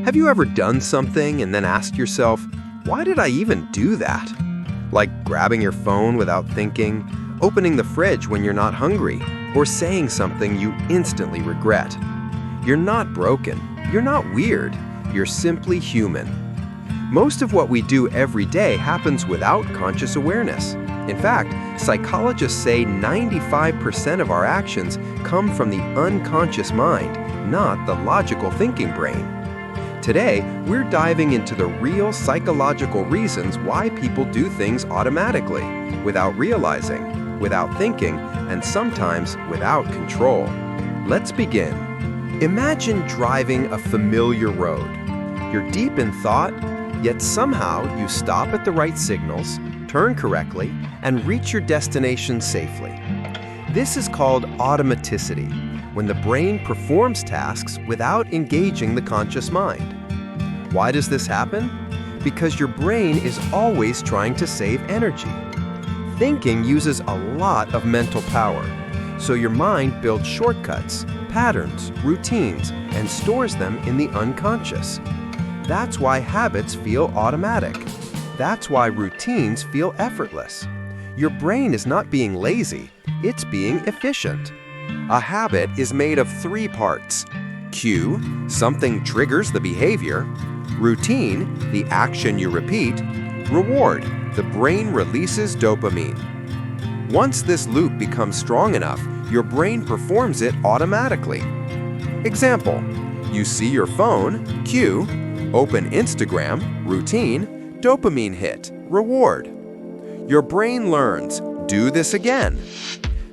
Have you ever done something and then asked yourself, why did I even do that? Like grabbing your phone without thinking, opening the fridge when you're not hungry, or saying something you instantly regret. You're not broken. You're not weird. You're simply human. Most of what we do every day happens without conscious awareness. In fact, psychologists say 95% of our actions come from the unconscious mind, not the logical thinking brain. Today, we're diving into the real psychological reasons why people do things automatically, without realizing, without thinking, and sometimes without control. Let's begin. Imagine driving a familiar road. You're deep in thought, yet somehow you stop at the right signals, turn correctly, and reach your destination safely. This is called automaticity, when the brain performs tasks without engaging the conscious mind. Why does this happen? Because your brain is always trying to save energy. Thinking uses a lot of mental power, so your mind builds shortcuts, patterns, routines, and stores them in the unconscious. That's why habits feel automatic. That's why routines feel effortless. Your brain is not being lazy, it's being efficient. A habit is made of 3 parts. Cue, something triggers the behavior. Routine, the action you repeat. Reward, the brain releases dopamine. Once this loop becomes strong enough, your brain performs it automatically. Example, you see your phone, cue, open Instagram, routine, dopamine hit, reward. Your brain learns, do this again.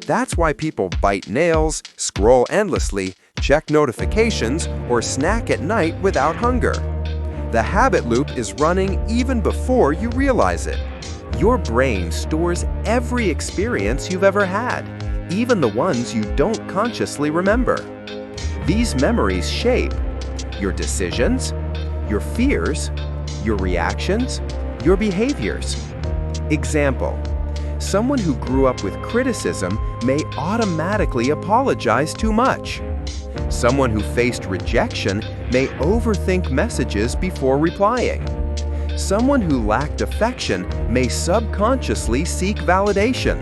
That's why people bite nails, scroll endlessly, check notifications, or snack at night without hunger. The habit loop is running even before you realize it. Your brain stores every experience you've ever had, even the ones you don't consciously remember. These memories shape your decisions, your fears, your reactions, your behaviors. Example, someone who grew up with criticism may automatically apologize too much. Someone who faced rejection may overthink messages before replying. Someone who lacked affection may subconsciously seek validation.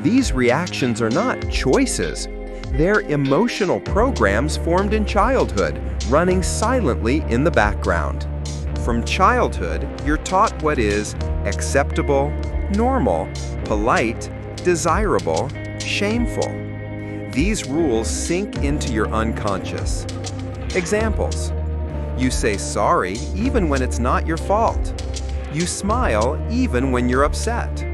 These reactions are not choices. They're emotional programs formed in childhood, running silently in the background. From childhood, you're taught what is acceptable, normal, polite, desirable, shameful. These rules sink into your unconscious. Examples: you say sorry even when it's not your fault. You smile even when you're upset.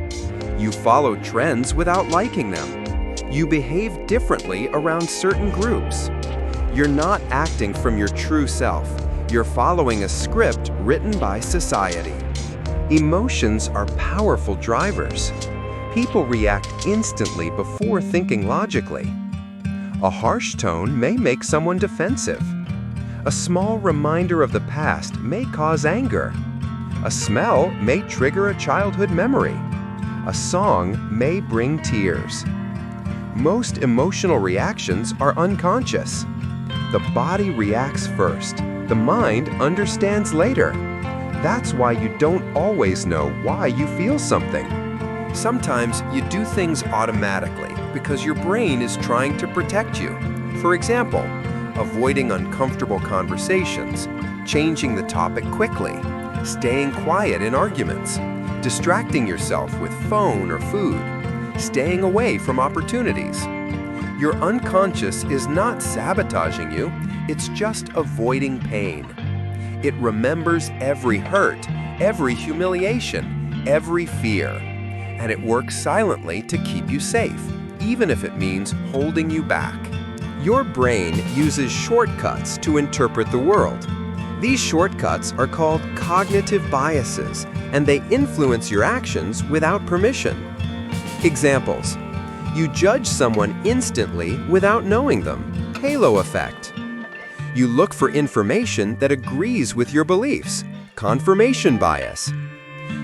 You follow trends without liking them. You behave differently around certain groups. You're not acting from your true self. You're following a script written by society. Emotions are powerful drivers. People react instantly before thinking logically. A harsh tone may make someone defensive. A small reminder of the past may cause anger. A smell may trigger a childhood memory. A song may bring tears. Most emotional reactions are unconscious. The body reacts first. The mind understands later. That's why you don't always know why you feel something. Sometimes you do things automatically because your brain is trying to protect you. For example, avoiding uncomfortable conversations, changing the topic quickly, staying quiet in arguments, distracting yourself with phone or food, staying away from opportunities. Your unconscious is not sabotaging you, it's just avoiding pain. It remembers every hurt, every humiliation, every fear, and it works silently to keep you safe, even if it means holding you back. Your brain uses shortcuts to interpret the world. These shortcuts are called cognitive biases, and they influence your actions without permission. Examples: you judge someone instantly without knowing them. Halo effect. You look for information that agrees with your beliefs. Confirmation bias.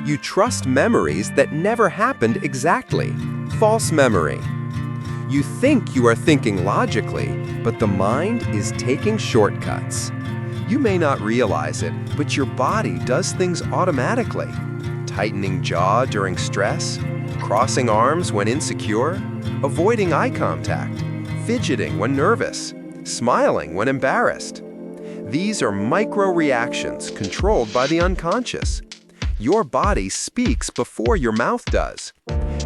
You trust memories that never happened exactly. False memory. You think you are thinking logically, but the mind is taking shortcuts. You may not realize it, but your body does things automatically. Tightening jaw during stress, crossing arms when insecure, avoiding eye contact, fidgeting when nervous, smiling when embarrassed. These are micro-reactions controlled by the unconscious. Your body speaks before your mouth does.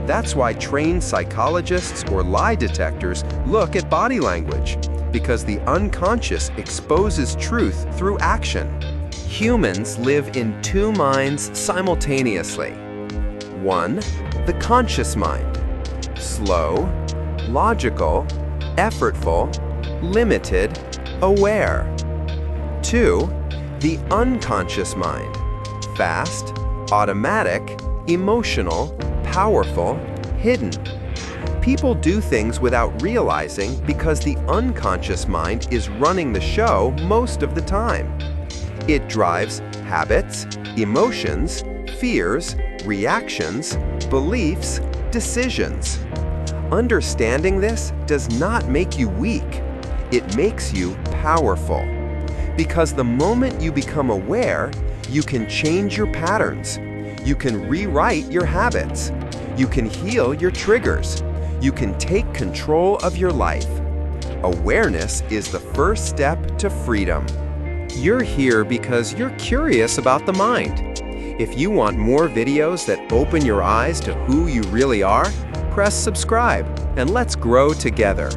That's why trained psychologists or lie detectors look at body language, because the unconscious exposes truth through action. Humans live in two minds simultaneously. One, the conscious mind. Slow, logical, effortful, limited, aware. Two, the unconscious mind. Fast, automatic, emotional, powerful, hidden. People do things without realizing because the unconscious mind is running the show most of the time. It drives habits, emotions, fears, reactions, beliefs, decisions. Understanding this does not make you weak. It makes you powerful. Because the moment you become aware, you can change your patterns. You can rewrite your habits. You can heal your triggers. You can take control of your life. Awareness is the first step to freedom. You're here because you're curious about the mind. If you want more videos that open your eyes to who you really are, press subscribe and let's grow together.